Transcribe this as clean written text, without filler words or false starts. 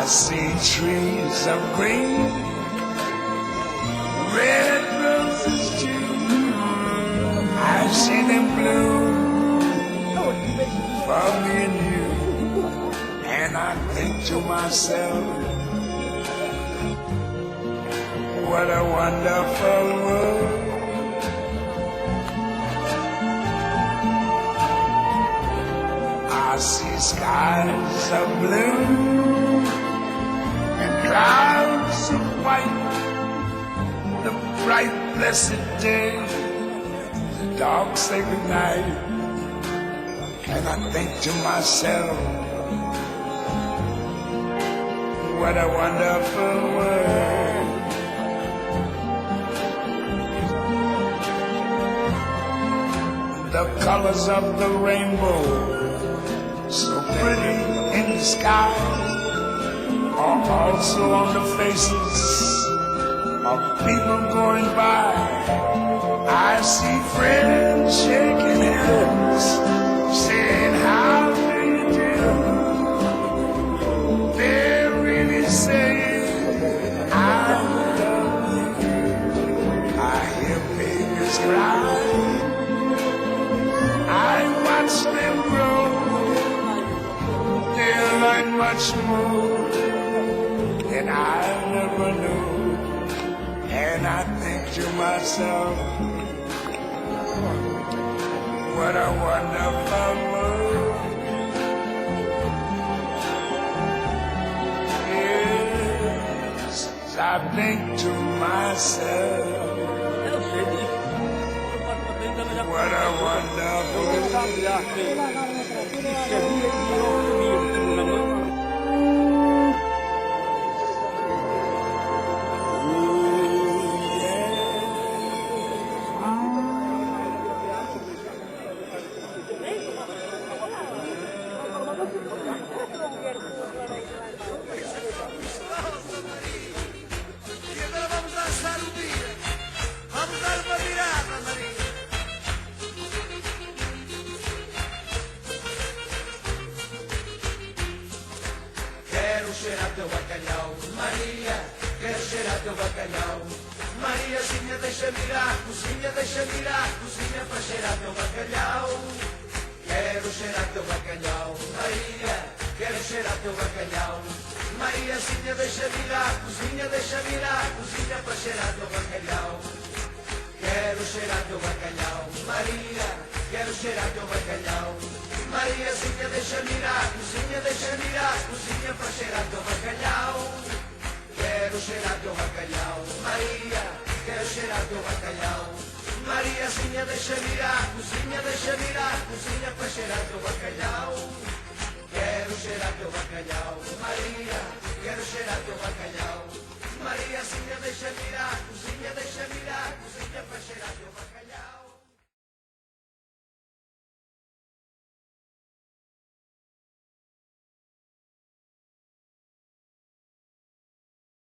see trees of green, red roses too. I see them bloom for me and you. And I think to myself, what a wonderful world. I see skies of blue and clouds of white, the bright blessed day, the dark sacred night. And I think to myself, what a wonderful world. The colors of the rainbow, so pretty in the sky, are also on the faces of people going by. I see friends shaking hands, saying how do you do. They're really saying I love you. I hear babies cry, I watch them grow. They'll learn much more than I never knew. And I think to myself, what a wonderful world. Yes, I think to myself, what a wonderful world. Quero cheirar teu bacalhau, Maria, quero cheirar teu bacalhau. Mariazinha, deixa-me ir à cozinha, deixa-me ir à cozinha para cheirar teu bacalhau. Quero cheirar teu bacalhau, Maria, quero cheirar teu bacalhau. Mariazinha, deixa-me ir à cozinha, deixa-me ir à cozinha para cheirar teu bacalhau. Quero cheirar teu bacalhau, Maria, quero cheirar teu bacalhau. Mariazinha, deixa-me ir à cozinha, deixa-me ir à cozinha para cheirar teu bacalhau. Quero cheirar teu bacalhau, Maria, quero cheirar teu bacalhau. Mariazinha, deixa-me ir à cozinha, deixa-me ir à cozinha para cheirar teu bacalhau. Quero cheirar teu bacalhau, Maria, quero cheirar teu bacalhau.